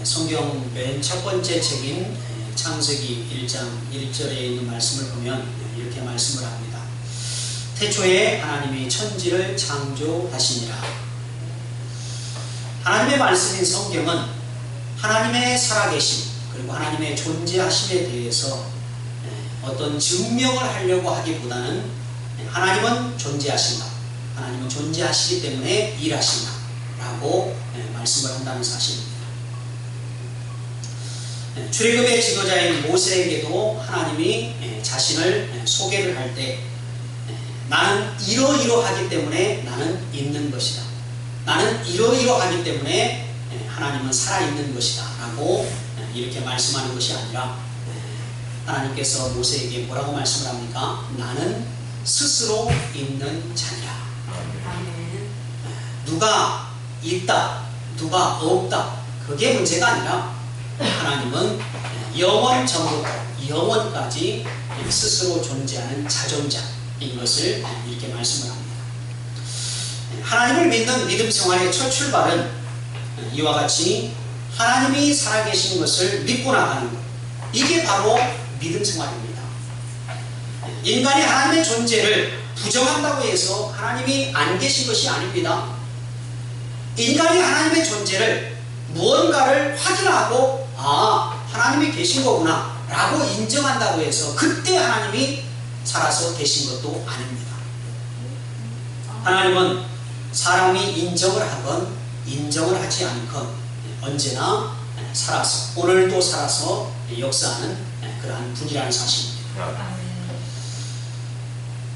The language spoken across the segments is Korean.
성경 맨 첫 번째 책인 창세기 1장 1절에 있는 말씀을 보면 이렇게 말씀을 합니다. 태초에 하나님이 천지를 창조하시니라. 하나님의 말씀인 성경은 하나님의 살아계심 그리고 하나님의 존재하심에 대해서 어떤 증명을 하려고 하기보다는 하나님은 존재하신다, 하나님은 존재하시기 때문에 일하신다 라고 말씀을 한다는 사실입니다. 출애굽의 지도자인 모세에게도 하나님이 자신을 소개를 할 때 나는 이러이러하기 때문에 나는 있는 것이다, 나는 이러이러하기 때문에 하나님은 살아있는 것이다 라고 이렇게 말씀하는 것이 아니라 하나님께서 모세에게 뭐라고 말씀을 합니까? 나는 스스로 있는 자니라. 누가 있다, 누가 없다, 그게 문제가 아니라 하나님은 영원전부터 영원까지 스스로 존재하는 자존자인 것을 이렇게 말씀을 합니다. 하나님을 믿는 믿음 생활의 첫 출발은 이와 같이 하나님이 살아계신 것을 믿고 나가는 것, 이게 바로 믿음 생활입니다. 인간이 하나님의 존재를 부정한다고 해서 하나님이 안 계신 것이 아닙니다. 인간이 하나님의 존재를 무언가를 확인하고 하나님이 계신 거구나 라고 인정한다고 해서 그때 하나님이 살아서 계신 것도 아닙니다. 하나님은 사람이 인정을 하건 인정을 하지 않건 언제나 살아서, 오늘도 살아서 역사하는 그러한 분이라는 사실입니다.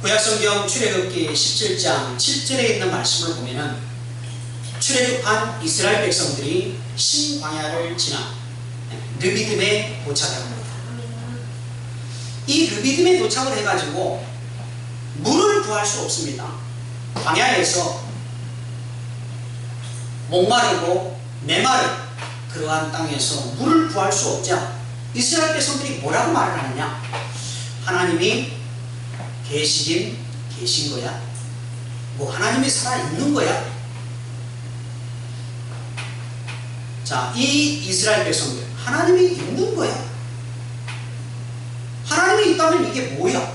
구약성경 출애굽기 17장 7절에 있는 말씀을 보면은 출애굽한 이스라엘 백성들이 신광야를 지나 르비딤에 도착합니다. 이 르비딤에 도착을 해가지고 물을 구할 수 없습니다. 광야에서 목마르고 메마른 그러한 땅에서 물을 구할 수 없자 이스라엘 백성들이 뭐라고 말을 하느냐? 하나님이 계시긴 계신 거야? 뭐 하나님이 살아있는 거야? 자, 이 이스라엘 백성들, 하나님이 있는 거야? 하나님이 있다면 이게 뭐야?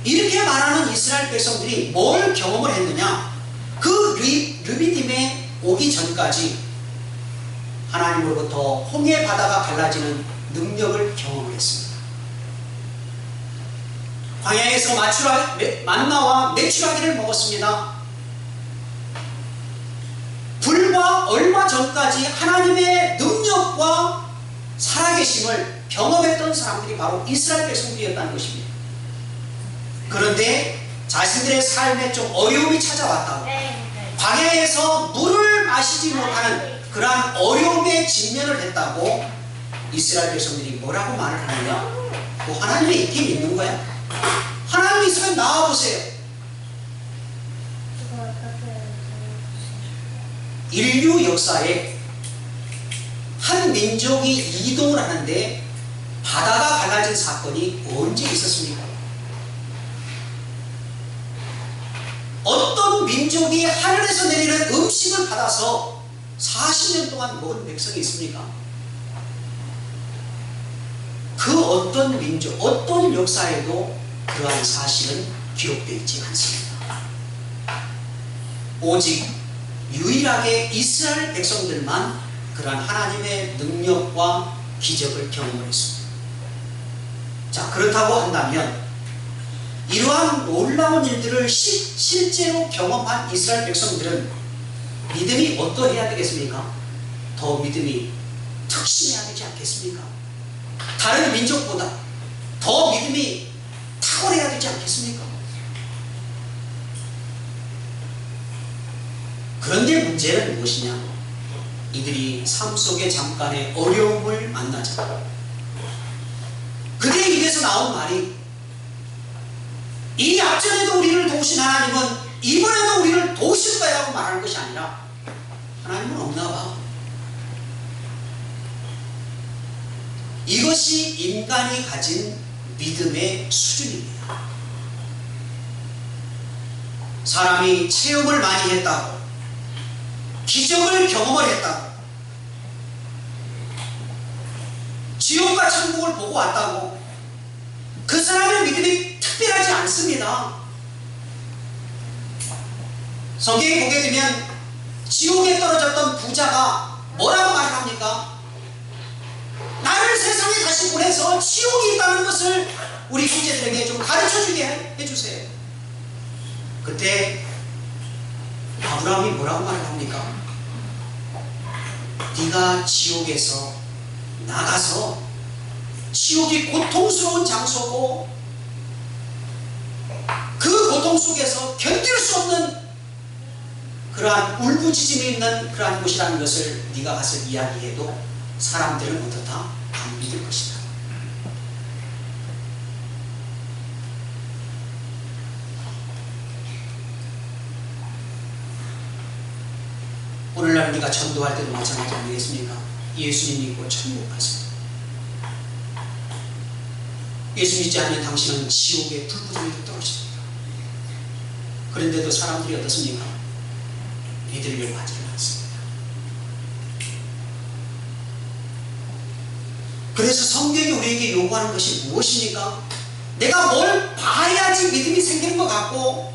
이렇게 말하는 이스라엘 백성들이 뭘 경험을 했느냐? 그 르비딤에 오기 전까지 하나님으로부터 홍해 바다가 갈라지는 능력을 경험을 했습니다. 광야에서 만나와 메추라기를 먹었습니다. 불과 얼마 전까지 하나님의 능력과 살아계심을 경험했던 사람들이 바로 이스라엘 백성들이었다는 것입니다. 그런데 자신들의 삶에 좀 어려움이 찾아왔다고, 광야에서 물을 마시지 못하는 그러한 어려움에 직면을 했다고 이스라엘 백성들이 뭐라고 말을 하느냐? 뭐 하나님이 있긴 있는 거야? 하나님이 있으면 나와보세요. 인류 역사에 한 민족이 이동을 하는데 바다가 갈라진 사건이 언제 있었습니까? 어떤 민족이 하늘에서 내리는 음식을 받아서 40년 동안 먹은 백성이 있습니까? 그 어떤 민족, 어떤 역사에도 그러한 사실은 기록되어 있지 않습니다. 오직 유일하게 이스라엘 백성들만 그러한 하나님의 능력과 기적을 경험을 했습니다. 자, 그렇다고 한다면 이러한 놀라운 일들을 실제로 경험한 이스라엘 백성들은 믿음이 어떠해야 되겠습니까? 더 믿음이 특심해야 되지 않겠습니까? 다른 민족보다 더 믿음이 탁월해야 되지 않겠습니까? 그런데 문제는 무엇이냐? 이들이 삶 속에 잠깐의 어려움을 만나자 그들의 입에서 나온 말이, 이 앞전에도 우리를 도우신 하나님은 이번에도 우리를 도우실 거야 라고 말하는 것이 아니라, 하나님은 없나 봐. 이것이 인간이 가진 믿음의 수준입니다. 사람이 체험을 많이 했다고, 기적을 경험을 했다고, 지옥과 천국을 보고 왔다고 그 사람의 믿음이 특별하지 않습니다. 성경에 보게 되면 지옥에 떨어졌던 부자가 뭐라고 말을 합니까? 나를 세상에 다시 보내서 지옥이 있다는 것을 우리 형제들에게 좀 가르쳐주게 해주세요. 그때 아브라함이 뭐라고 말을 합니까? 네가 지옥에서 나가서, 지옥이 고통스러운 장소고 그 고통 속에서 견딜 수 없는 그러한 울부짖음이 있는 그러한 곳이라는 것을 네가 가서 이야기해도 사람들은 어떻다? 안 믿을 것이다. 오늘날 우리가 전도할 때도 마찬가지 아니겠습니까? 예수님 믿고 천국 가세요. 예수 믿지 않으면 당신은 지옥의 불구덩이로 떨어집니다. 그런데도 사람들이 어떻습니까? 믿으려고 하지는 않습니다. 그래서 성경이 우리에게 요구하는 것이 무엇입니까? 내가 뭘 봐야지 믿음이 생기는 것 같고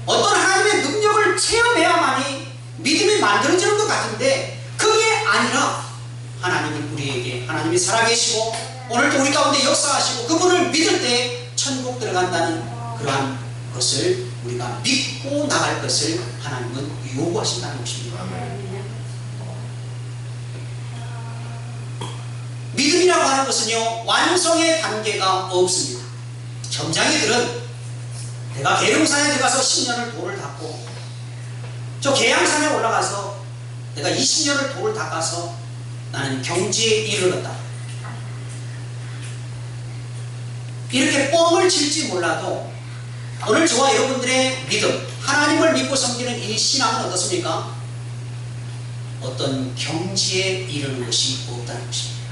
어떤 하나님의 능력을 체험해야만이 믿음이 만들어지는 것 같은데 그게 아니라 하나님은 우리에게, 하나님이 살아계시고 오늘도 우리 가운데 역사하시고 그분을 믿을 때 천국 들어간다는 그러한 것을 우리가 믿고 나갈 것을 하나님은 요구하신다는 것입니다. 믿음이라고 하는 것은요, 완성의 단계가 없습니다. 점장이들은 내가 계룡산에 들어가서 10년을 돌을 닦고 저 계양산에 올라가서 내가 20년을 돌을 닦아서 나는 경지에 이르렀다, 이렇게 뻥을 칠지 몰라도 오늘 저와 여러분들의 믿음, 하나님을 믿고 섬기는 이 신앙은 어떻습니까? 어떤 경지에 이르는 것이 없다는 것입니다.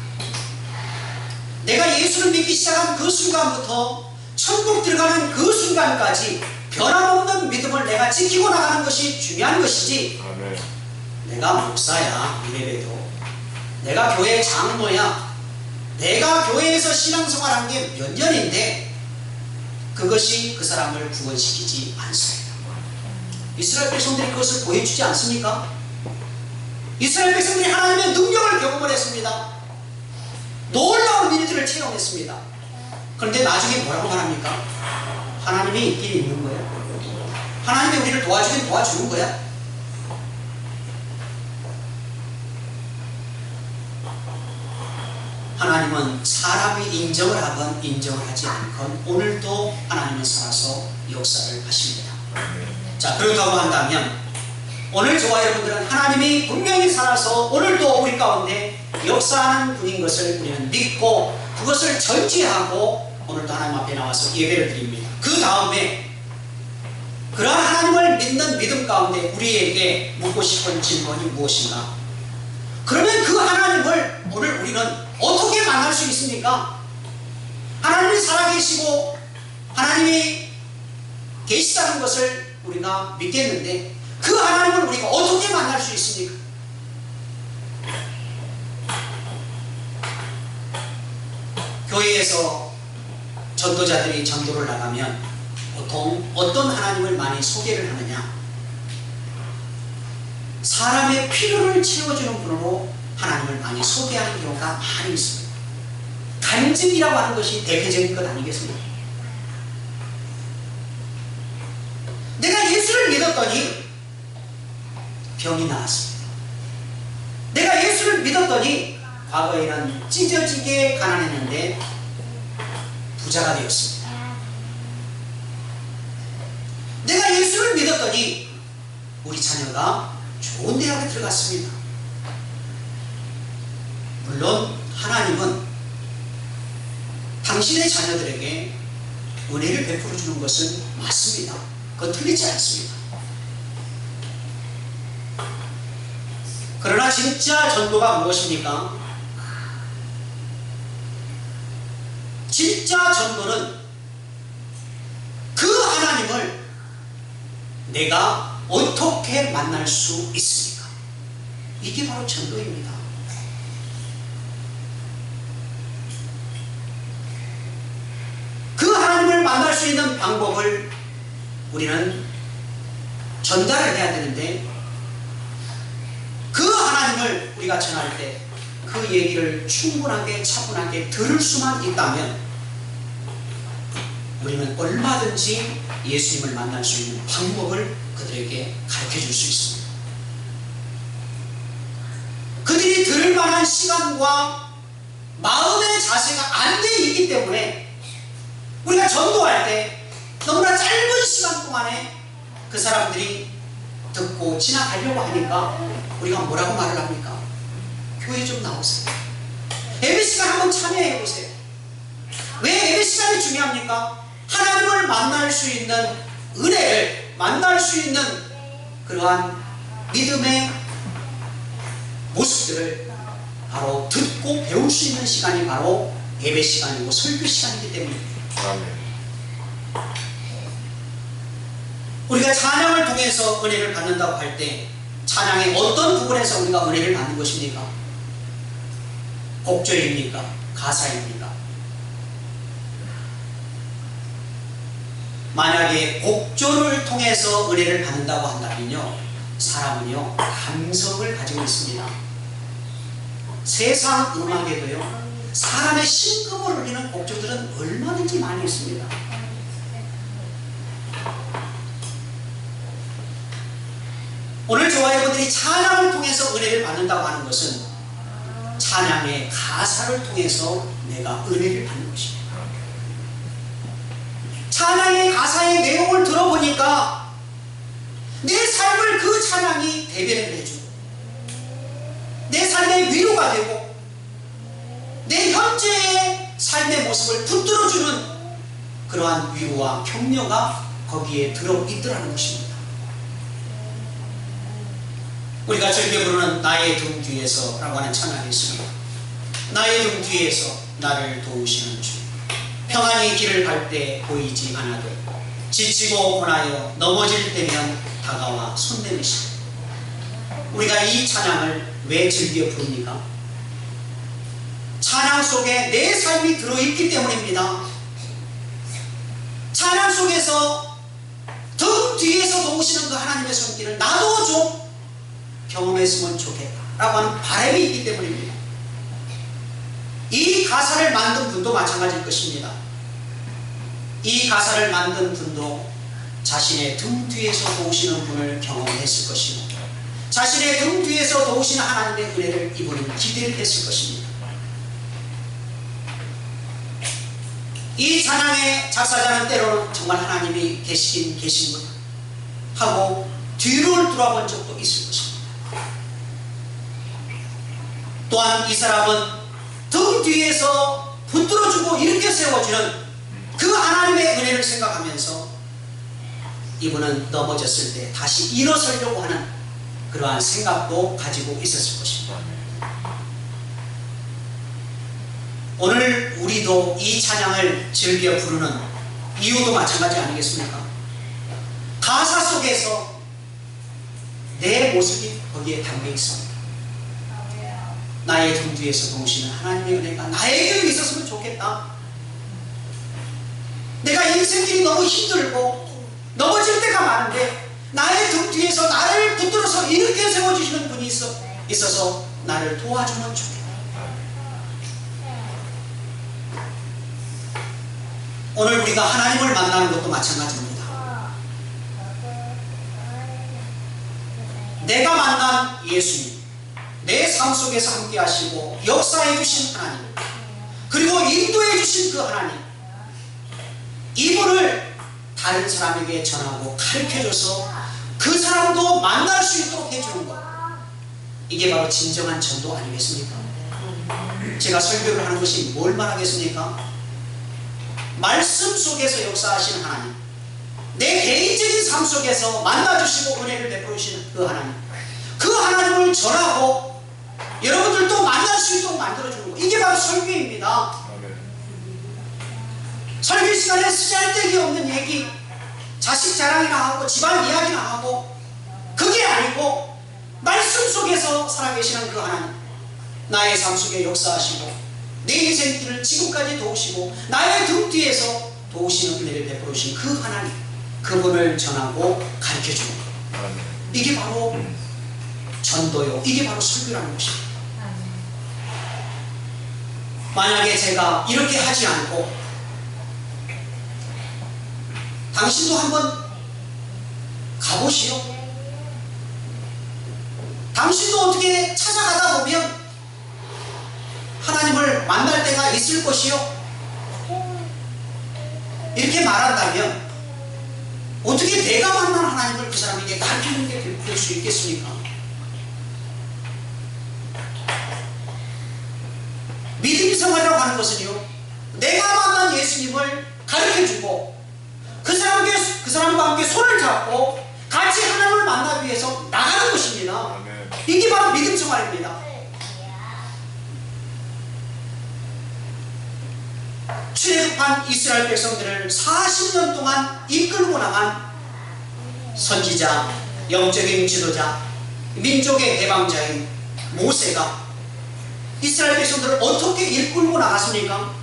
내가 예수를 믿기 시작한 그 순간부터 천국 들어가는 그 순간까지 변함없는 믿음을 내가 지키고 나가는 것이 중요한 것이지, 아멘. 내가 목사야 이래봬도, 내가 교회 장로야, 내가 교회에서 신앙생활한 게 몇 년인데 그것이 그 사람을 구원시키지 않습니다. 이스라엘 백성들이 그것을 보여주지 않습니까? 이스라엘 백성들이 하나님의 능력을 경험을 했습니다. 놀라운 일들을 체험했습니다. 그런데 나중에 뭐라고 말합니까? 하나님이 있긴 있는 거야. 하나님이 우리를 도와주긴 도와주는 거야. 하나님은 사람이 인정을 하건 인정을 하지 않건 오늘도 하나님은 살아서 역사를 하십니다. 자, 그렇다고 한다면 오늘 저와 여러분들은 하나님이 분명히 살아서 오늘도 우리 가운데 역사하는 분인 것을 우리는 믿고 그것을 절제하고 오늘도 하나님 앞에 나와서 예배를 드립니다. 그 다음에 그러한 하나님을 믿는 믿음 가운데 우리에게 묻고 싶은 질문이 무엇인가? 그러면 그 하나님을 오늘 우리는 어떻게 만날 수 있습니까? 하나님이 살아계시고 하나님이 계시다는 것을 우리가 믿겠는데 그 하나님을 우리가 어떻게 만날 수 있습니까? 교회에서 전도자들이 전도를 나가면 보통 어떤 하나님을 많이 소개를 하느냐? 사람의 필요를 채워주는 분으로 하나님을 많이 소개하는 경우가 많이 있습니다. 간증이라고 하는 것이 대표적인 것 아니겠습니까? 내가 예수를 믿었더니 병이 나았습니다. 내가 예수를 믿었더니 과거에는 찢어지게 가난했는데 부자가 되었습니다. 내가 예수를 믿었더니 우리 자녀가 좋은 대학에 들어갔습니다. 물론 하나님은 당신의 자녀들에게 은혜를 베풀어 주는 것은 맞습니다. 그건 틀리지 않습니다. 그러나 진짜 전도가 무엇입니까? 진짜 전도는 그 하나님을 내가 어떻게 만날 수 있습니까? 이게 바로 전도입니다. 수 있는 방법을 우리는 전달을 해야 되는데, 그 하나님을 우리가 전할 때 그 얘기를 충분하게 차분하게 들을 수만 있다면 우리는 얼마든지 예수님을 만날 수 있는 방법을 그들에게 가르쳐 줄 수 있습니다. 그들이 들을 만한 시간과 마음의 자세가 안 돼 있기 때문에 우리가 전도할 때 너무나 짧은 시간 동안에 그 사람들이 듣고 지나가려고 하니까 우리가 뭐라고 말을 합니까? 교회 좀 나오세요. 예배 시간 한번 참여해 보세요. 왜 예배 시간이 중요합니까? 하나님을 만날 수 있는 은혜를 만날 수 있는 그러한 믿음의 모습들을 바로 듣고 배울 수 있는 시간이 바로 예배 시간이고 설교 시간이기 때문입니다. 우리가 찬양을 통해서 은혜를 받는다고 할 때 찬양의 어떤 부분에서 우리가 은혜를 받는 것입니까? 곡조입니까? 가사입니까? 만약에 곡조를 통해서 은혜를 받는다고 한다면요, 사람은요 감성을 가지고 있습니다. 세상 음악에도요 사람의 심금을 울리는 곡조들은 얼마든지 많이 있습니다. 오늘 저와 여러분들이 찬양을 통해서 은혜를 받는다고 하는 것은 찬양의 가사를 통해서 내가 은혜를 받는 것입니다. 찬양의 가사의 내용을 들어보니까 내 삶을 그 찬양이 대변을 해주고 내 삶의 위로가 되고 내 현재의 삶의 모습을 붙들어주는 그러한 위로와 격려가 거기에 들어있더라는 것입니다. 우리가 즐겨 부르는 나의 등 뒤에서 라고 하는 찬양이 있습니다. 나의 등 뒤에서 나를 도우시는 주, 평안히 길을 갈 때 보이지 않아도 지치고 고나여 넘어질 때면 다가와 손 내미시고. 우리가 이 찬양을 왜 즐겨 부릅니까? 찬양 속에 내 삶이 들어있기 때문입니다. 찬양 속에서 등 뒤에서 도우시는 그 하나님의 손길을 나도 좀 경험했으면 좋겠다 라고 하는 바람이 있기 때문입니다. 이 가사를 만든 분도 마찬가지일 것입니다. 이 가사를 만든 분도 자신의 등 뒤에서 도우시는 분을 경험했을 것이고 자신의 등 뒤에서 도우시는 하나님의 은혜를 이분은 기대를 했을 것입니다. 이 찬양의 작사자는 때로는 정말 하나님이 계신 분 하고 뒤를 돌아본 적도 있을 것입니다. 또한 이 사람은 등 뒤에서 붙들어주고 이렇게 세워주는 그 하나님의 은혜를 생각하면서 이분은 넘어졌을 때 다시 일어서려고 하는 그러한 생각도 가지고 있었을 것입니다. 오늘 우리도 이 찬양을 즐겨 부르는 이유도 마찬가지 아니겠습니까? 가사 속에서 내 모습이 거기에 담겨 있습니다. 나의 등 뒤에서 도우시는 하나님의 은혜가 나에게 있었으면 좋겠다. 내가 인생길이 너무 힘들고 넘어질 때가 많은데 나의 등 뒤에서 나를 붙들어서 이렇게 세워주시는 분이 있어서 나를 도와주면 좋겠다. 오늘 우리가 하나님을 만나는 것도 마찬가지입니다. 내가 만난 예수님, 내 삶 속에서 함께 하시고 역사해 주신 하나님, 그리고 인도해 주신 그 하나님, 이분을 다른 사람에게 전하고 가르쳐줘서 그 사람도 만날 수 있도록 해주는 것, 이게 바로 진정한 전도 아니겠습니까? 제가 설교를 하는 것이 뭘 말하겠습니까? 말씀 속에서 역사하시는 하나님, 내 개인적인 삶 속에서 만나주시고 은혜를 베풀어 주시는 그 하나님, 그 하나님을 전하고 여러분들도 만날 수 있도록 만들어주는 것, 이게 바로 설교입니다. 설교 시간에 쓰잘데기 없는 얘기, 자식 자랑이나 하고 집안 이야기나 하고, 그게 아니고 말씀 속에서 살아계시는 그 하나님, 나의 삶 속에 역사하시고 내 인생길을 지금까지 도우시고 나의 등 뒤에서 도우시는 은혜를 베풀으신 그 하나님, 그분을 전하고 가르쳐주는 것. 이게 바로 전도요, 이게 바로 설교라는 것입니다. 만약에 제가 이렇게 하지 않고, 당신도 한번 가보시오. 당신도 어떻게 찾아가다 보면 하나님을 만날 때가 있을 것이요. 이렇게 말한다면 어떻게 내가 만난 하나님을 그 사람에게 가르치는 게 될 수 있겠습니까? 믿음의 생활이라고 하는 것은요, 내가 만난 예수님을 가르쳐주고 그 사람과 함께 손을 잡고 같이 하나님을 만나기 위해서 나가는 것입니다. 이게 바로 믿음 생활입니다. 출애굽한 이스라엘 백성들을 40년 동안 이끌고 나간 선지자, 영적인 지도자, 민족의 대방자인 모세가 이스라엘 백성들을 어떻게 이끌고 나갔습니까?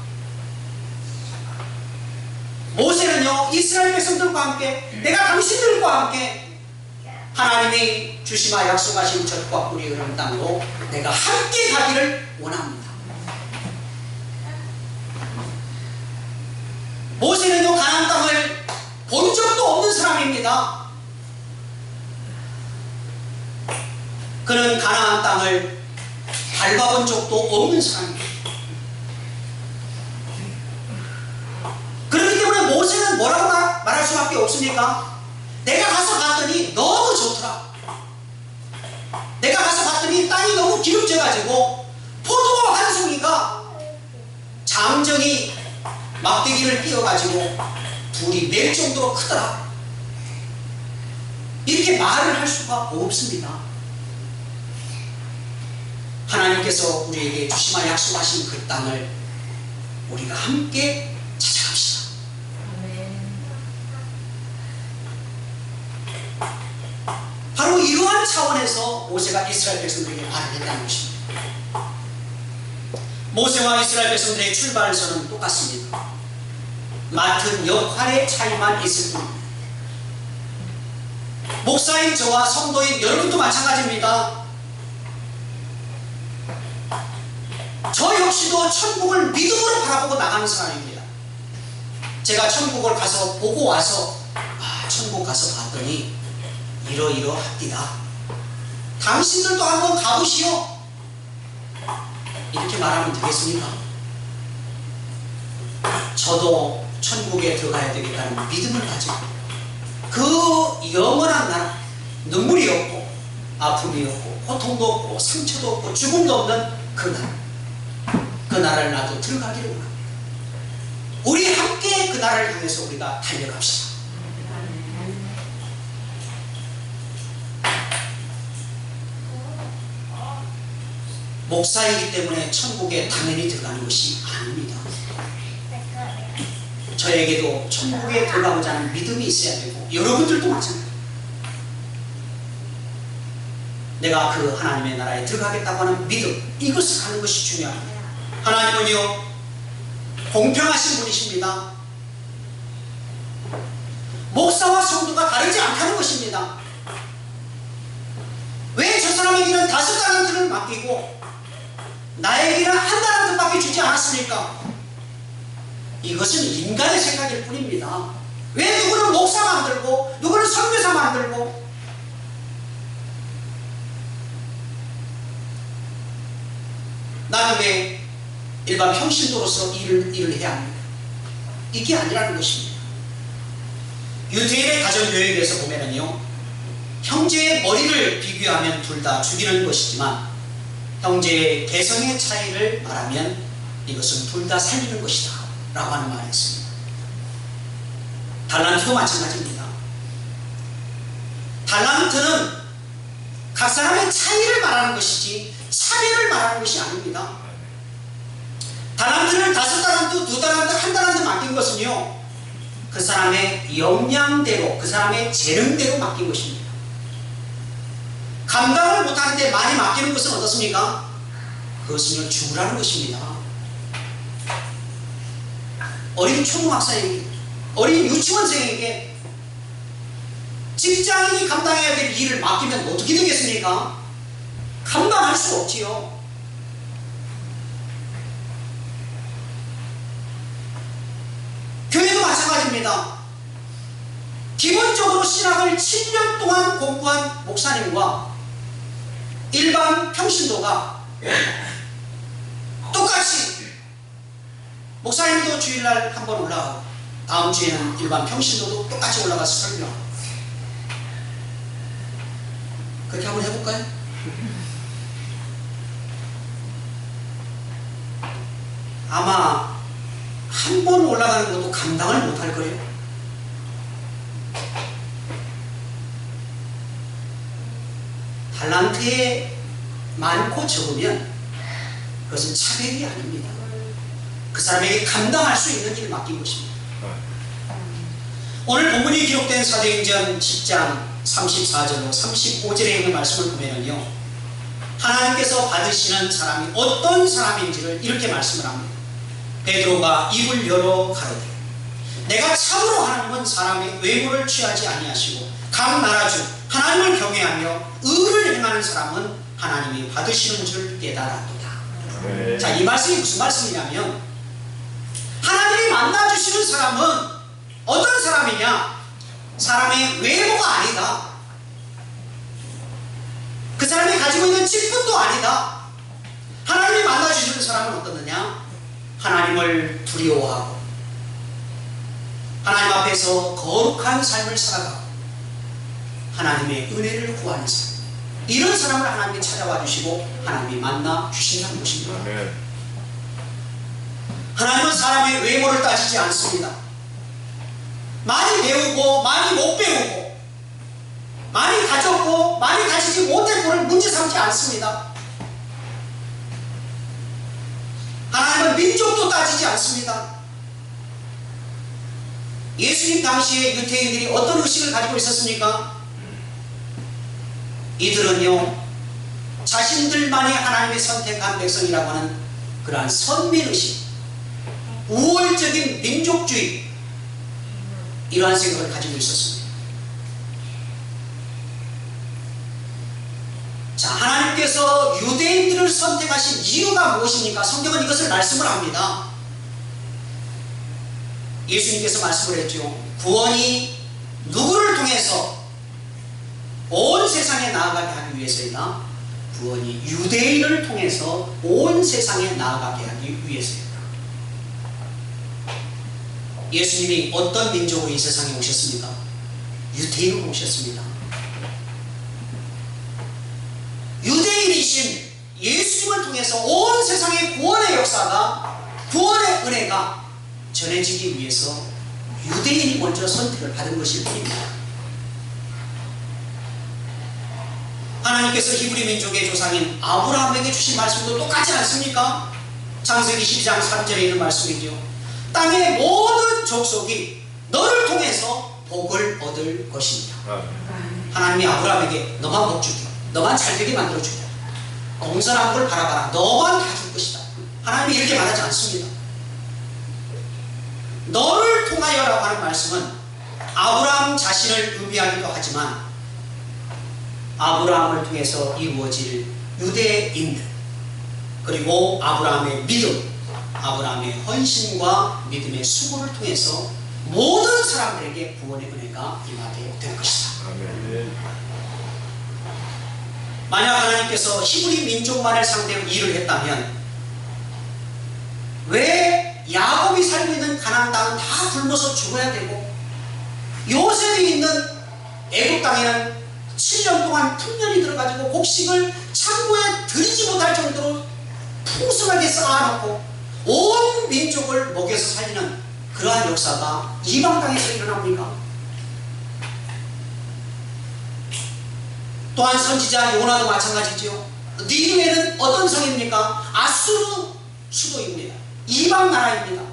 모세는요, 이스라엘 백성들과 함께, 내가 당신들과 함께 하나님이 주시마 약속하신 젖과 꿀이 흐르는 땅으로 내가 함께 가기를 원합니다. 모세는요, 가나안 땅을 본 적도 없는 사람입니다. 그는 가나안 땅을 밟아본 적도 없는 사람입니다. 그렇기 때문에 모세는 뭐라고 말할 수밖에 없습니까? 내가 가서 봤더니 너무 좋더라. 내가 가서 봤더니 땅이 너무 기름져가지고 포도 한 송이가 장정이 막대기를 띄어가지고 둘이 낼 정도로 크더라. 이렇게 말을 할 수가 없습니다. 하나님께서 우리에게 주시마 약속하신 그 땅을 우리가 함께 찾아갑시다. 바로 이러한 차원에서 모세가 이스라엘 백성들에게 말을 했다는 것입니다. 모세와 이스라엘 백성들의 출발선은 똑같습니다. 맡은 역할의 차이만 있을 뿐입니다. 목사인 저와 성도인 여러분도 마찬가지입니다. 저 역시도 천국을 믿음으로 바라보고 나가는 사람입니다. 제가 천국을 가서 보고 와서 천국 가서 봤더니 이러이러합니다. 당신들도 한번 가보시오. 이렇게 말하면 되겠습니까? 저도 천국에 들어가야 되겠다는 믿음을 가지고 그 영원한 나라, 눈물이 없고 아픔이 없고 고통도 없고 상처도 없고 죽음도 없는 그 나라, 그 나라를 나도 들어가기를 원합니다. 우리 함께 그 나라를 향해서 우리가 달려갑시다. 목사이기 때문에 천국에 당연히 들어가는 것이 아닙니다. 저에게도 천국에 들어가고자 하는 믿음이 있어야 되고 여러분들도 마찬가지입니다. 내가 그 하나님의 나라에 들어가겠다고 하는 믿음, 이것을 가는 것이 중요합니다. 하나님은요, 공평하신 분이십니다. 목사와 성도가 다르지 않다는 것입니다. 왜 저 사람에게는 5달란트를 맡기고 나에게는 1달란트밖에 주지 않았습니까? 이것은 인간의 생각일 뿐입니다. 왜 누구는 목사 만들고 누구는 선교사 만들고 나는 왜 일반 평신도로서 일을 해야 합니까? 이게 아니라는 것입니다. 유대인의 가정교육에서 보면은요, 형제의 머리를 비교하면 둘 다 죽이는 것이지만 형제의 개성의 차이를 말하면 이것은 둘 다 살리는 것이다 라고 하는 말이 있습니다. 달란트도 마찬가지입니다. 달란트는 각 사람의 차이를 말하는 것이지 차별을 말하는 것이 아닙니다. 달란트를 5달란트, 2달란트, 1달란트 맡긴 것은요, 그 사람의 역량대로, 그 사람의 재능대로 맡긴 것입니다. 감당을 못하는데 많이 맡기는 것은 어떻습니까? 그것은요, 죽으라는 것입니다. 어린 초등학생에게 어린 유치원생에게 직장인이 감당해야 될 일을 맡기면 어떻게 되겠습니까? 감당할 수 없지요. 교회도 마찬가지입니다. 기본적으로 신학을 7년 동안 공부한 목사님과 일반 평신도가 똑같이, 목사님도 주일날 한 번 올라가고 다음 주에는 일반 평신도도 똑같이 올라가서 설교하고, 그렇게 한번 해볼까요? 아마 한 번 올라가는 것도 감당을 못할 거예요. 달란트에 많고 적으면 그것은 차별이 아닙니다. 그 사람에게 감당할 수 있는 일을 맡긴 것입니다. 오늘 본문이 기록된 사도행전 10장 34절로 35절에 있는 말씀을 보면요, 하나님께서 받으시는 사람이 어떤 사람인지를 이렇게 말씀을 합니다. 베드로가 입을 열어 가로되, 내가 참으로 하나님은 사람의 외모를 취하지 아니하시고 각 나라 중 하나님을 경외하며 의를 행하는 사람은 하나님이 받으시는 줄 깨달았도다. 자, 이 말씀이 무슨 말씀이냐면, 하나님이 만나주시는 사람은 어떤 사람이냐? 사람의 외모가 아니다. 그 사람이 가지고 있는 직분도 아니다. 하나님이 만나주시는 사람은 어떻느냐? 하나님을 두려워하고 하나님 앞에서 거룩한 삶을 살아가고 하나님의 은혜를 구하는 사람, 이런 사람을 하나님이 찾아와 주시고 하나님이 만나 주신다는 것입니다. 하나님은 사람의 외모를 따지지 않습니다. 많이 배우고 많이 못 배우고 많이 가졌고 많이 가지지 못했고를 문제 삼지 않습니다. 하나님은 민족도 따지지 않습니다. 예수님 당시에 유대인들이 어떤 의식을 가지고 있었습니까? 이들은요, 자신들만이 하나님의 선택한 백성이라고 하는 그러한 선민의식, 우월적인 민족주의, 이러한 생각을 가지고 있었습니다. 자, 하나님께서 유대인들을 선택하신 이유가 무엇입니까? 성경은 이것을 말씀을 합니다. 예수님께서 말씀을 했죠. 구원이 누구를 통해서 온 세상에 나아가게 하기 위해서이다. 구원이 유대인을 통해서 온 세상에 나아가게 하기 위해서이다. 예수님이 어떤 민족으로 이 세상에 오셨습니까? 유대인으로 오셨습니다. 유대인이신 예수님을 통해서 온 세상의 구원의 역사가, 구원의 은혜가 전해지기 위해서 유대인이 먼저 선택을 받은 것일 뿐입니다. 하나님께서 히브리 민족의 조상인 아브라함에게 주신 말씀도 똑같지 않습니까? 창세기 12장 3절에 있는 말씀이죠. 땅의 모든 족속이 너를 통해서 복을 얻을 것입니다. 하나님이 아브라함에게 너만 복 주게, 너만 잘되게 만들어주게, 공선한 걸 바라봐라, 너만 다 줄 것이다. 하나님이 이렇게 말하지 않습니다. 너를 통하여라고 하는 말씀은 아브라함 자신을 의미하기도 하지만 아브라함을 통해서 이루어질 유대인들, 그리고 아브라함의 믿음, 아브라함의 헌신과 믿음의 수고를 통해서 모든 사람들에게 구원의 은혜가 임하게 될 것이다. 만약 하나님께서 히브리 민족만을 상대로 일을 했다면 왜 야곱이 살고 있는 가나안 땅은 다 굶어서 죽어야 되고 요셉이 있는 애굽 땅에는 7년 동안 풍년이 들어가지고 곡식을 창고에 들이지 못할 정도로 풍성하게 쌓아놓고 온 민족을 먹여서 살리는 그러한 역사가 이방 땅에서 일어납니까? 또한 선지자 요나도 마찬가지죠. 니느웨는 어떤 성입니까? 아수르 수도입니다. 이방 나라입니다.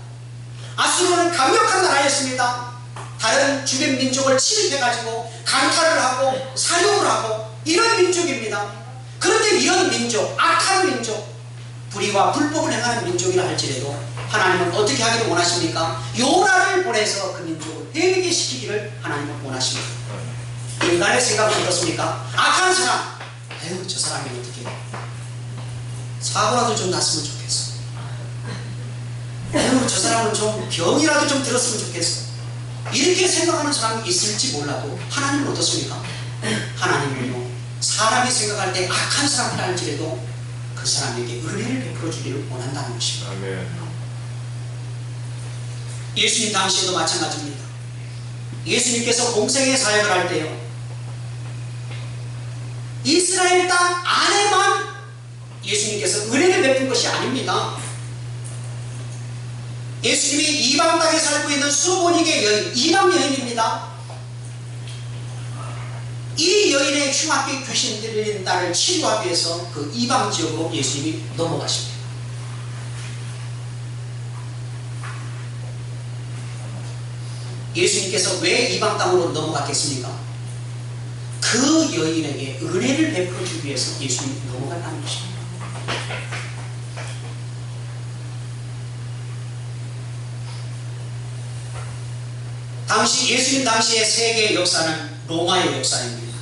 아수르는 강력한 나라였습니다. 다른 주변 민족을 침입해가지고 강탈을 하고 사육을 하고 이런 민족입니다. 그런데 이런 민족, 악한 민족, 불의와 불법을 행하는 민족이라 할지라도 하나님은 어떻게 하기를 원하십니까? 요나를 보내서 그 민족을 회개시키기를 하나님은 원하십니다. 인간의 생각은 어떻습니까? 악한 사람, 에휴 저 사람이 어떻게 사고라도 좀 났으면 좋겠어. 에휴 저 사람은 좀 병이라도 좀 들었으면 좋겠어. 이렇게 생각하는 사람이 있을지 몰라도 하나님은 어떻습니까? 하나님은요 사람이 생각할 때 악한 사람이라 할지라도 그 사람에게 은혜를 베풀어 주기를 원한다는 것입니다. 아멘. 예수님 당시에도 마찬가지입니다. 예수님께서 공생의 사역을 할 때요 이스라엘 땅 안에만 예수님께서 은혜를 베푼 것이 아닙니다. 예수님이 이방 땅에 살고 있는 수로보닉의 여인, 이방 여인입니다. 이 여인의 흉악하게 귀신 들린 딸을 치료하기 위해서 그 이방 지역으로 예수님이 넘어가십니다. 예수님께서 왜 이방 땅으로 넘어갔겠습니까? 그 여인에게 은혜를 베풀어 주기 위해서 예수님이 넘어갔다는 것입니다. 당시 예수님 당시의 세계의 역사는 로마의 역사입니다.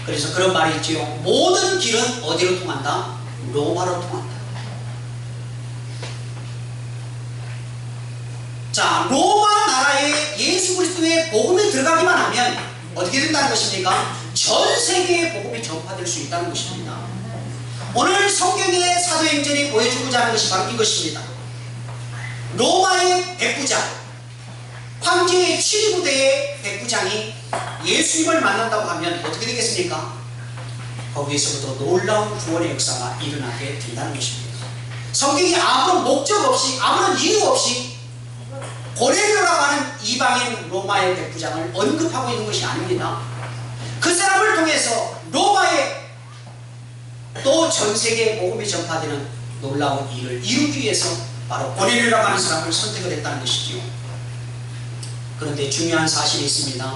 그래서 그런 말이 있지요. 모든 길은 어디로 통한다? 로마로 통한다. 자, 로마 나라에 예수 그리스도의 복음이 들어가기만 하면 어떻게 된다는 것입니까? 전 세계에 복음이 전파될 수 있다는 것입니다. 오늘 성경의 사도행전이 보여주고자 하는 것이 바로 이것입니다. 로마의 백부장, 황제의 치리부대의 백부장이 예수님을 만난다고 하면 어떻게 되겠습니까? 거기에서부터 놀라운 구원의 역사가 일어나게 된다는 것입니다. 성경이 아무런 목적 없이 아무런 이유 없이 고넬료라고 하는 이방인 로마의 백부장을 언급하고 있는 것이 아닙니다. 그 사람을 통해서 로마의 또 전 세계에 복음이 전파되는 놀라운 일을 이루기 위해서 바로 고넬료라고 하는 사람을 선택을 했다는 것이지요. 그런데 중요한 사실이 있습니다.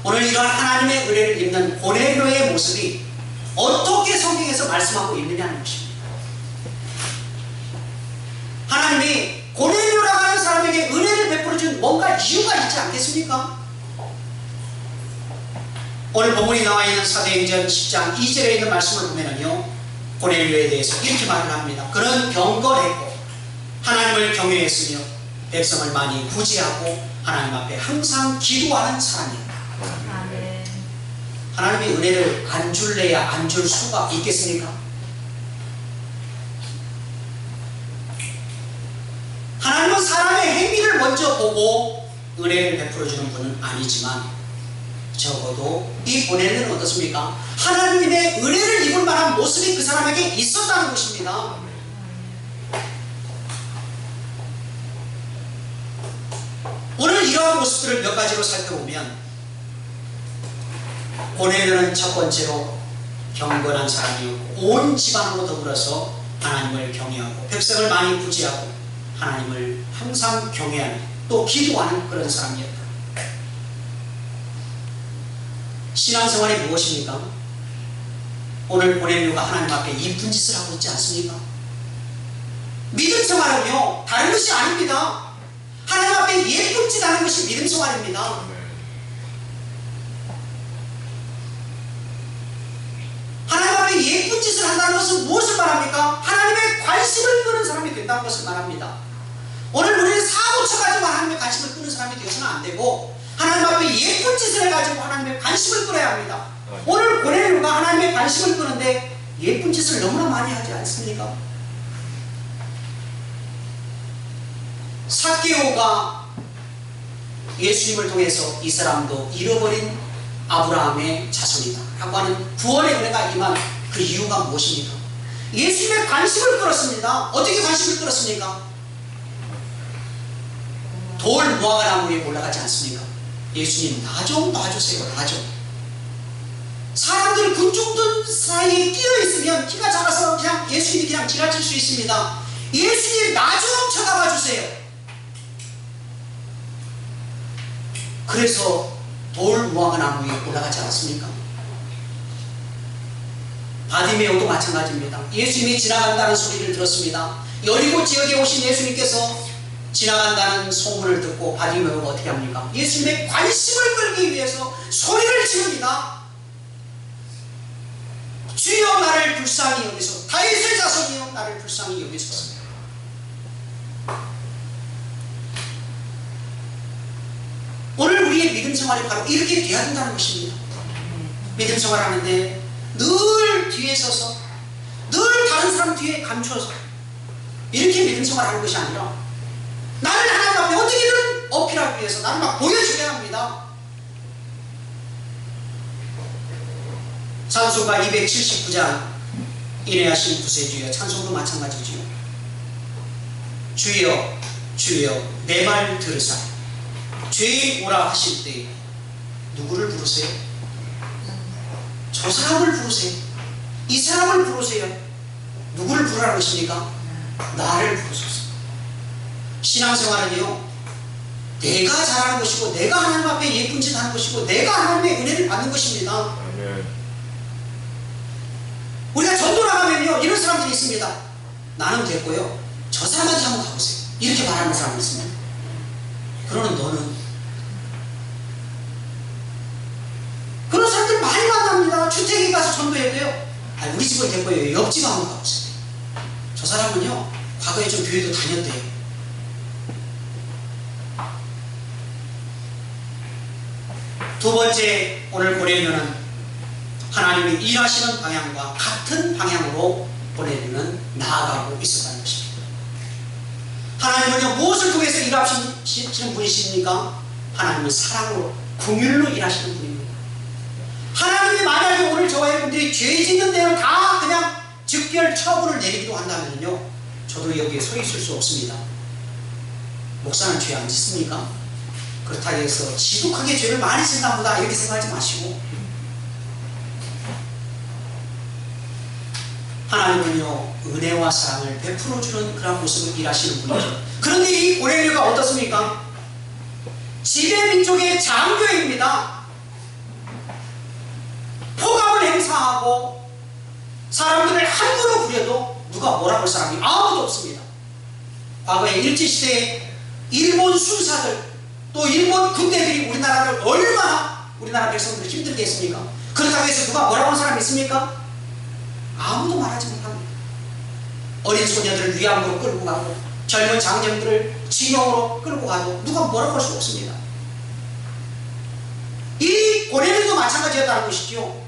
오늘 이러한 하나님의 은혜를 입는 고넬료의 모습이 어떻게 성경에서 말씀하고 있느냐는 것입니다. 하나님이 고넬료라고 하는 사람에게 은혜를 베풀어 준 뭔가 이유가 있지 않겠습니까? 오늘 본문이 나와 있는 사도행전 10장 2절에 있는 말씀을 보면요 고넬료에 대해서 이렇게 말을 합니다. 그는 경건했고 하나님을 경외했으며 백성을 많이 구제하고 하나님 앞에 항상 기도하는 사람이었다. 아멘. 하나님의 은혜를 안 줄래야 안 줄 수가 있겠습니까? 하나님은 사람의 행위를 먼저 보고 은혜를 베풀어 주는 분은 아니지만 적어도 이 고넬료는 어떻습니까? 하나님의 은혜를 입을 만한 모습이 그 사람에게 있었다는 것입니다. 오늘 이러한 모습들을 몇 가지로 살펴보면 고넬료는 첫 번째로 경건한 사람이었고 온 집안으로 더불어서 하나님을 경외하고 백성을 많이 구제하고 하나님을 항상 경외하는 또 기도하는 그런 사람이었다. 신앙생활이 무엇입니까? 오늘 고넬료가 하나님 앞에 이쁜 짓을 하고 있지 않습니까? 믿음 생활은요 다른 것이 아닙니다. 하나님 앞에 예쁜 짓 하는 것이 믿음 생활입니다. 하나님 앞에 예쁜 짓을 한다는 것은 무엇을 말합니까? 하나님의 관심을 끄는 사람이 된다는 것을 말합니다. 오늘 우리는 사고 쳐가지고 하나님의 관심을 끄는 사람이 되어서는 안 되고 하나님 앞에 예쁜 짓을 해가지고 하나님의 관심을 끌어야 합니다. 오늘 고넬료가 하나님의 관심을 끄는데 예쁜 짓을 너무나 많이 하지 않습니까? 삭개오가 예수님을 통해서 이 사람도 잃어버린 아브라함의 자손이다 라고 하는 구원의 은혜가 임한 그 이유가 무엇입니까? 예수님의 관심을 끌었습니다. 어떻게 관심을 끌었습니까? 돌 무화과 나무 위에 올라가지 않습니까? 예수님 나 좀 놔주세요. 나 좀. 사람들 군중들 사이에 끼어있으면 키가 작아서 그냥 예수님이 그냥 지나칠 수 있습니다. 예수님 나 좀 쳐다봐 주세요. 그래서 돌 무화과 나무 위에 올라가지 않았습니까? 바디메오도 마찬가지입니다. 예수님이 지나간다는 소리를 들었습니다. 여리고 지역에 오신 예수님께서 지나간다는 소문을 듣고 바디메오가 어떻게 합니까? 예수님의 관심을 끌기 위해서 소리를 지릅니다. 주여 나를 불쌍히 여기소서. 다윗의 자손이여 나를 불쌍히 여기소서. 오늘 우리의 믿음 생활이 바로 이렇게 돼야 된다는 것입니다. 믿음 생활하는데 늘 뒤에 서서 늘 다른 사람 뒤에 감춰서 이렇게 믿음 생활하는 것이 아니라 나를 하나님 앞에 어떻게든 어필하기 위해서 나를 막 보여주려야 합니다. 찬송가 279장 인내하신 구세주여 찬송도 마찬가지지요. 주여 주여 내 말 들으사 죄인 오라 하실 때 누구를 부르세요? 저 사람을 부르세요. 이 사람을 부르세요. 누구를 부르라는 것입니까? 나를 부르소서. 신앙생활은요 내가 잘하는 것이고 내가 하나님 앞에 예쁜 짓 하는 것이고 내가 하나님의 은혜를 받는 것입니다. 우리가 전도 나가면요 이런 사람들이 있습니다. 나는 됐고요 저 사람한테 한번 가보세요 이렇게 말하는 사람이 있습니다. 그러는 너는 그런 사람들 많이 만납니다. 주택에 가서 전도해도요 우리 집은 됐고요 옆집 한번 가보세요. 저 사람은요 과거에 좀 교회도 다녔대요. 두 번째 오늘 고레뇨는 하나님이 일하시는 방향과 같은 방향으로 고레뇨는 나아가고 있었다는 것입니다. 하나님은요 무엇을 통해서 일하시는 분이십니까? 하나님은 사랑으로 긍휼로 일하시는 분입니다. 하나님이 만약에 오늘 저와 여러분들이 죄 짓는 데는 다 그냥 즉결 처분을 내리기도 한다면요 저도 여기에 서 있을 수 없습니다. 목사는 죄 안 짓습니까? 그렇다고 해서 지독하게 죄를 많이 짓나 보다 이렇게 생각하지 마시고 하나님은요 은혜와 사랑을 베풀어주는 그런 모습을 일하시는 분이죠. 그런데 이 고레뇨가 어떻습니까? 지배 민족의 장교입니다. 포감을 행사하고 사람들을 함부로 부려도 누가 뭐라고 할 사람이 아무도 없습니다. 과거에 일제시대에 일본 순사들 또 일본 군대들이 우리나라를 얼마나 우리나라 백성들을 힘들게 했습니까? 그렇다고 해서 누가 뭐라고 한 사람이 있습니까? 아무도 말하지 못합니다. 어린 소녀들을 위안부로 끌고 가고 젊은 장정들을 징용으로 끌고 가도 누가 뭐라고 할 수 없습니다. 이 고레뇨도 마찬가지였다는 것이죠.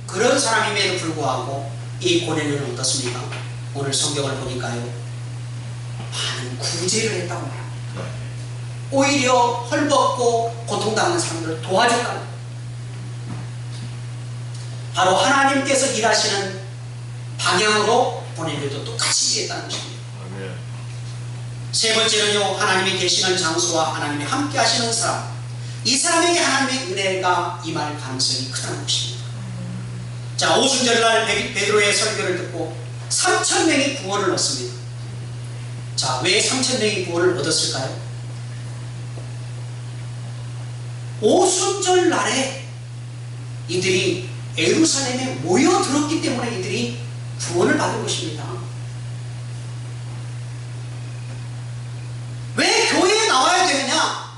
그런 사람임에도 불구하고 이 고레뇨는 어떻습니까? 오늘 성경을 보니까요 많은 구제를 했다고 말합니다. 오히려 헐벗고 고통당하는 사람들을 도와줬다. 바로 하나님께서 일하시는 방향으로 고레뇨도 똑같이 일했다는 것입니다. 세 번째는요 하나님이 계시는 장소와 하나님이 함께 하시는 사람, 이 사람에게 하나님의 은혜가 임할 가능성이 크다는 것입니다. 자, 오순절날 베드로의 설교를 듣고 3,000명이 구원을 얻습니다. 자, 왜 3,000명이 구원을 얻었을까요? 오순절날에 이들이 예루살렘에 모여들었기 때문에 이들이 구원을 받은 것입니다. 왜 교회에 나와야 되느냐?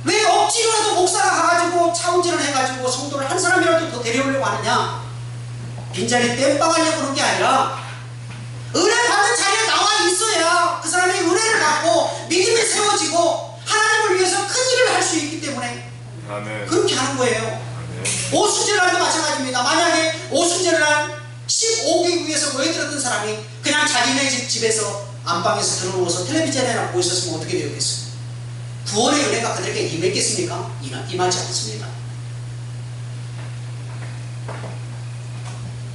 왜 억지로라도 목사가 가가지고 차운전을 해가지고 성도를 한 사람이라도 더 데려오려고 하느냐? 빈자리 땜빵하려고 그런 게 아니라 은혜 받는 자리에 나와 있어야 그 사람이 은혜를 받고 믿음이 세워지고 하나님을 위해서 큰 일을 할 수 있기 때문에 아멘. 그렇게 하는 거예요. 오순절날도 마찬가지입니다. 만약에 오순절날 15개국에서 모여들었던 사람이 그냥 자기네 집에서 안방에서 들어오고서 텔레비전에나 보고 있었으면 어떻게 되었겠어요? 구원의 은혜가 그들에게 임했겠습니까? 임하지 않습니다.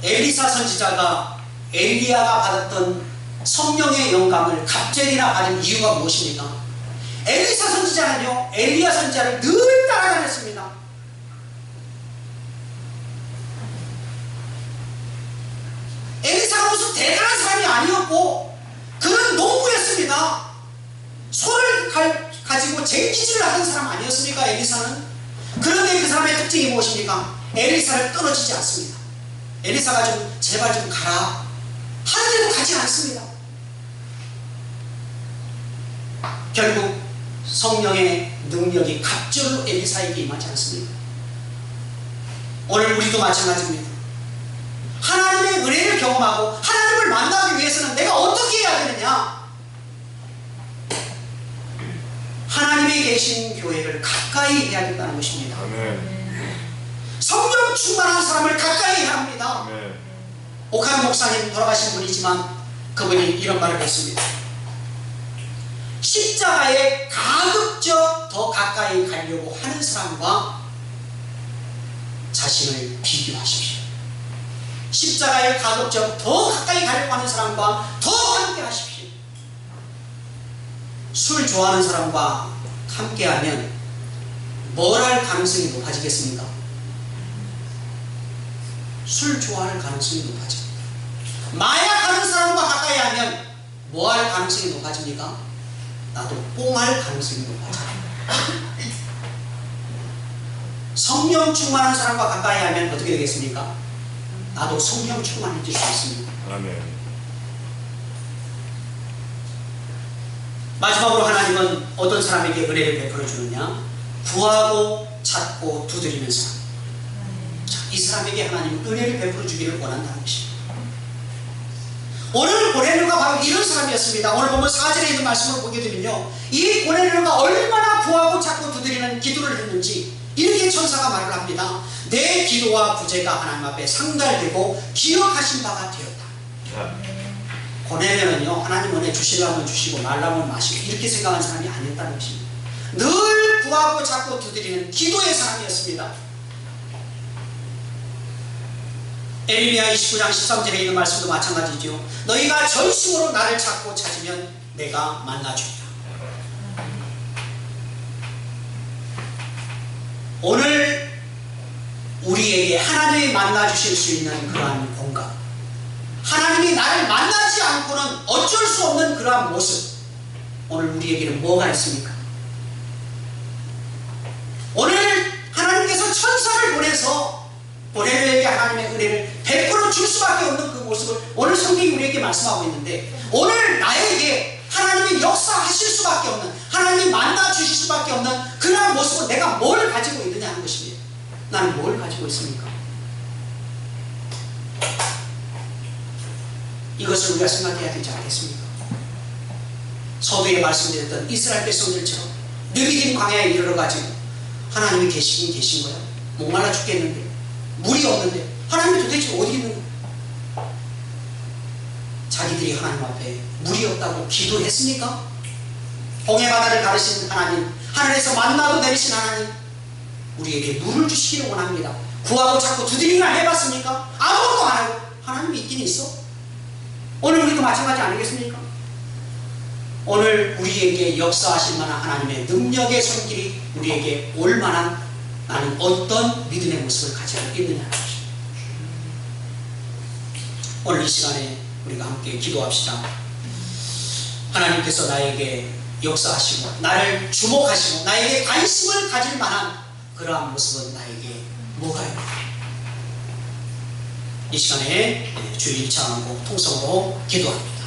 엘리사 선지자가 엘리야가 받았던 성령의 영감을 갑절이나 받은 이유가 무엇입니까? 엘리사 선지자는요 엘리야 선지자를 늘 따라다녔습니다. 엘리사가 무슨 대단한 사람이 아니었고 그는 농부였습니다. 소를 가지고 쟁기질을 하던 사람 아니었습니까? 엘리사는. 그런데 그 사람의 특징이 무엇입니까? 엘리사를 떨어지지 않습니다. 엘리사가 좀 제발 좀 가라 하는데도 가지 않습니다. 결국 성령의 능력이 갑절로 엘리사에게 임하지 않습니다. 오늘 우리도 마찬가지입니다. 하나님의 은혜를 경험하고 하나님을 만나기 위해서는 내가 어떻게 해야 되느냐? 하나님이 계신 교회를 가까이 해야 된다는 것입니다. 성령 충만한 사람을 가까이 해야 합니다. 오카노 목사님 돌아가신 분이지만 그분이 이런 말을 했습니다. 십자가에 가급적 더 가까이 가려고 하는 사람과 자신을 비교하십시오. 십자가에 가급적 더 가까이 가려고 하는 사람과 더 함께 하십시오. 술 좋아하는 사람과 함께하면 뭘 할 가능성이 높아지겠습니까? 술 좋아할 가능성이 높아집니다. 마약하는 사람과 가까이 하면 뭐 할 가능성이 높아집니까? 나도 뽕할 가능성이 높아져요. 성령 충만한 사람과 가까이 하면 어떻게 되겠습니까? 나도 성령 충만해질 수 있습니다. 아멘. 마지막으로 하나님은 어떤 사람에게 은혜를 베풀어 주느냐? 구하고 찾고 두드리는 사람. 자, 이 사람에게 하나님은 은혜를 베풀어 주기를 원한다는 것입니다. 오늘 고넬료가 바로 이런 사람이었습니다. 오늘 보면 4절에 있는 말씀을 보게 되면요, 이 고넬료가 얼마나 구하고 찾고 두드리는 기도를 했는지 이렇게 천사가 말을 합니다. 내 기도와 구제가 하나님 앞에 상달되고 기억하신 바가 되었다. 고넬료는요, 하나님 은혜 주시려면 주시고 말라면 마시고 이렇게 생각하는 사람이 아니었다는 것입니다. 늘 구하고 찾고 두드리는 기도의 사람이었습니다. 에레미야 29장 13절에 있는 말씀도 마찬가지죠. 너희가 전심으로 나를 찾고 찾으면 내가 만나주리라. 오늘 우리에게 하나님이 만나주실 수 있는 그러한 공간, 하나님이 나를 만나지 않고는 어쩔 수 없는 그러한 모습, 오늘 우리에게는 뭐가 있습니까? 오늘 하나님께서 천사를 보내서 고넬료에게 하나님의 은혜를 베풀어 줄 수밖에 없는 그 모습을 오늘 성경이 우리에게 말씀하고 있는데, 오늘 나에게 하나님이 역사하실 수밖에 없는, 하나님이 만나 주실 수밖에 없는 그러한 모습을 내가 뭘 가지고 있느냐 하는 것입니다. 나는 뭘 가지고 있습니까? 이것을 우리가 생각해야 되지 않겠습니까? 서두에 말씀드렸던 이스라엘 백성들처럼 느비딘 광야에 이르러가지고 하나님이 계시긴 계신 거야. 목말라 죽겠는데, 물이 없는데 하나님이 도대체 어디 있는 거야? 자기들이 하나님 앞에 물이 없다고 기도했습니까? 홍해바다를 가르시는 하나님, 하늘에서 만나도 내리신 하나님, 우리에게 물을 주시기를 원합니다. 구하고 찾고 두드리기나 해봤습니까? 아무것도 안 하고 하나님이 있긴 있어? 오늘 우리도 마찬가지 아니겠습니까? 오늘 우리에게 역사하실 만한 하나님의 능력의 손길이 우리에게 올 만한, 나는 어떤 믿음의 모습을 가지고 있느냐는 것입니다. 오늘 이 시간에 우리가 함께 기도합시다. 하나님께서 나에게 역사하시고 나를 주목하시고 나에게 관심을 가질 만한 그러한 모습은 나에게 뭐가요? 이 시간에 주일 1차 왕국 통성으로 기도합니다.